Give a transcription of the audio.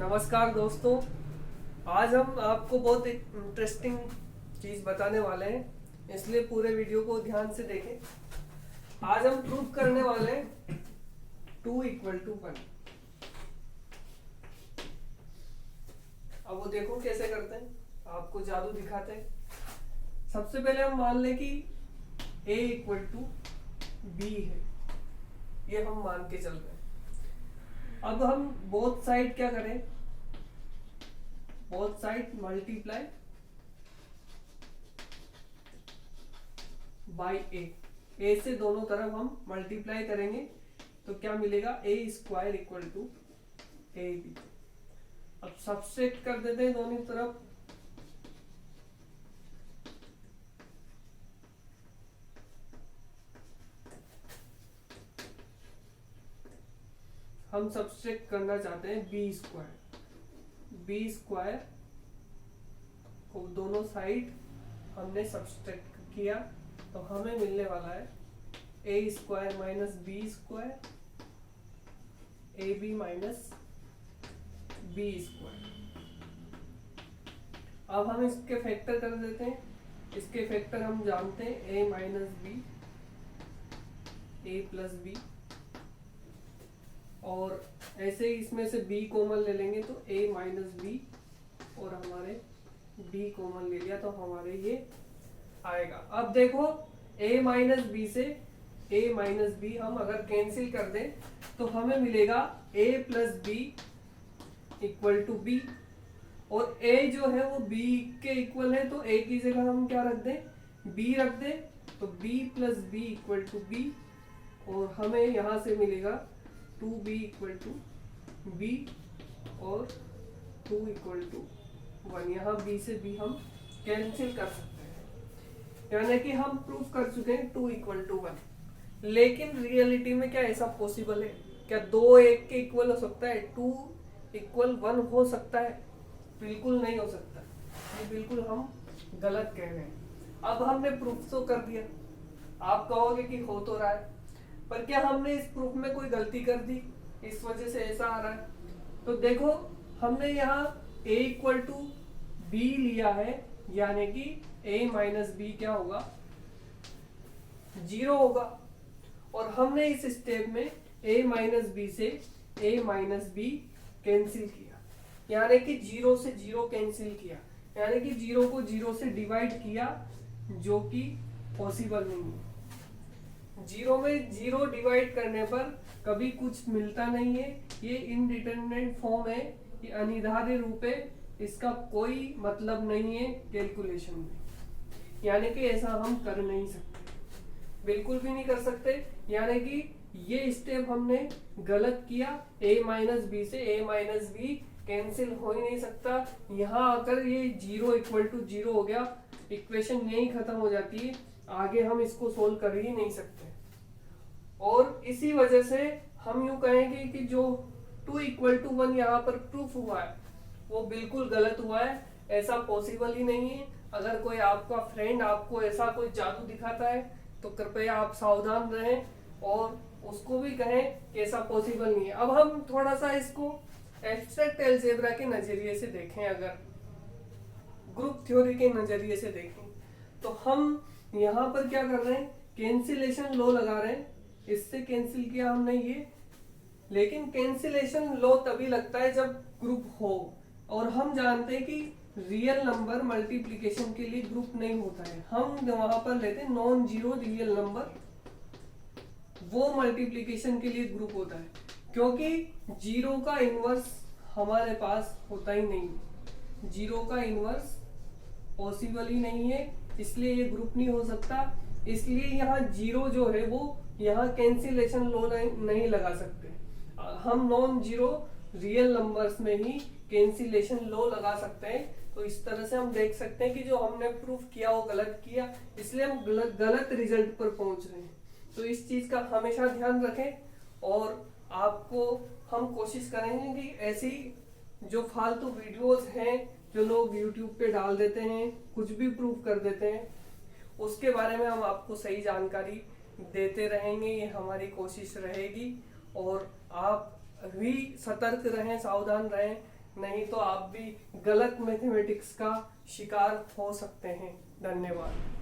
नमस्कार दोस्तों। आज हम आपको बहुत एक इंटरेस्टिंग चीज़ बताने वाले हैं, इसलिए पूरे वीडियो को ध्यान से देखें। आज हम प्रूफ करने वाले हैं 2 = 1। अब वो देखो कैसे करते हैं, आपको जादू दिखाते हैं। सबसे पहले हम मान लें कि a = b है, ये हम मान के चल रहे हैं। अब हम बोथ साइड क्या करें, बोथ साइड मल्टीप्लाई बाई ए से दोनों तरफ हम मल्टीप्लाई करेंगे तो क्या मिलेगा, a² = ab। अब सब्सट्रैक्ट कर देते हैं दोनों तरफ। हम सब्सट्रैक्ट करना चाहते हैं b² को दोनों साइड हमने सब्सट्रैक्ट किया तो हमें मिलने वाला है a² - b² ab - b²। अब हम इसके फैक्टर कर देते हैं। इसके फैक्टर हम जानते हैं a - b a + b, और ऐसे ही इसमें से b कॉमन ले लेंगे तो a - b, और हमारे b कॉमन ले लिया तो हमारे ये आएगा। अब देखो a - b से a - b हम अगर कैंसिल कर दें तो हमें मिलेगा a + b = b, और a जो है वो b के इक्वल है तो a की जगह हम क्या रख दें, b रख दें, तो b + b = b, और हमें यहां से मिलेगा 2b = b और 2 = 1। यहाँ b से b हम कैंसिल कर सकते हैं, यानी कि हम प्रूफ कर चुके हैं 2 = 1। लेकिन रियलिटी में क्या ऐसा पॉसिबल है? क्या 2 1 के इक्वल हो सकता है? 2 = 1 हो सकता है? बिल्कुल नहीं हो सकता। ये बिल्कुल हम गलत कह रहे हैं। अब हमने प्रूफ तो कर दिया, आप कहोगे कि हो तो रहा है, पर क्या हमने इस प्रूफ में कोई गलती कर दी, इस वजह से ऐसा आ रहा है? तो देखो, हमने यहाँ a = b लिया है, यानी कि a - b क्या होगा, 0 होगा। और हमने इस स्टेप में a - b से a - b कैंसिल किया, यानी कि 0 से 0 कैंसिल किया, यानी कि 0 को 0 से डिवाइड किया, जो कि पॉसिबल नहीं है। 0 में 0 डिवाइड करने पर कभी कुछ मिलता नहीं है। ये इनडिटरमिनेट फॉर्म है, ये अनिर्धारित रूप है, इसका कोई मतलब नहीं है कैलकुलेशन में, यानी कि ऐसा हम कर नहीं सकते, बिल्कुल भी नहीं कर सकते। यानी कि ये स्टेप हमने गलत किया, a - b से a - b कैंसिल हो ही नहीं सकता। यहाँ आकर ये 0 = 0 हो गया, इक्वेशन यही खत्म हो जाती है, आगे हम इसको सोल्व कर ही नहीं सकते। और इसी वजह से हम यूं कहेंगे कि जो 2 = 1 यहाँ पर प्रूफ हुआ है वो बिल्कुल गलत हुआ है, ऐसा पॉसिबल ही नहीं है। अगर कोई आपका फ्रेंड आपको ऐसा कोई जादू दिखाता है तो कृपया आप सावधान रहें और उसको भी कहें कि ऐसा पॉसिबल नहीं है। अब हम थोड़ा सा इसको एब्स्ट्रैक्ट अलजेब्रा के नजरिए से देखें, अगर ग्रुप थ्योरी के नजरिए से देखें तो हम यहाँ पर क्या कर रहे हैं, कैंसिलेशन लॉ लगा रहे हैं। इससे कैंसिल किया हमने ये, लेकिन कैंसिलेशन लॉ तभी लगता है जब ग्रुप हो, और हम जानते हैं कि रियल नंबर मल्टीप्लिकेशन के लिए ग्रुप नहीं होता है। हम वहां पर लेते हैं नॉन जीरो रियल नंबर, वो मल्टीप्लिकेशन के लिए ग्रुप होता है, क्योंकि 0 का इनवर्स हमारे पास होता ही नहीं, 0 का इनवर्स पॉसिबल ही नहीं है, इसलिए ये ग्रुप नहीं हो सकता। इसलिए यहाँ 0 जो है वो यहाँ कैंसिलेशन लॉ नहीं लगा सकते, हम नॉन जीरो रियल नंबर्स में ही कैंसिलेशन लॉ लगा सकते हैं। तो इस तरह से हम देख सकते हैं कि जो हमने प्रूफ किया वो गलत किया, इसलिए हम गलत रिजल्ट पर पहुंच रहे हैं। तो इस चीज का हमेशा ध्यान रखें, और आपको हम कोशिश करेंगे कि ऐसी जो फालतू वीडियोस हैं जो लोग YouTube पे डाल देते हैं, कुछ भी प्रूफ कर देते हैं, उसके बारे में हम आपको सही जानकारी देते रहेंगे, ये हमारी कोशिश रहेगी। और आप भी सतर्क रहें, सावधान रहें, नहीं तो आप भी गलत मैथमेटिक्स का शिकार हो सकते हैं। धन्यवाद।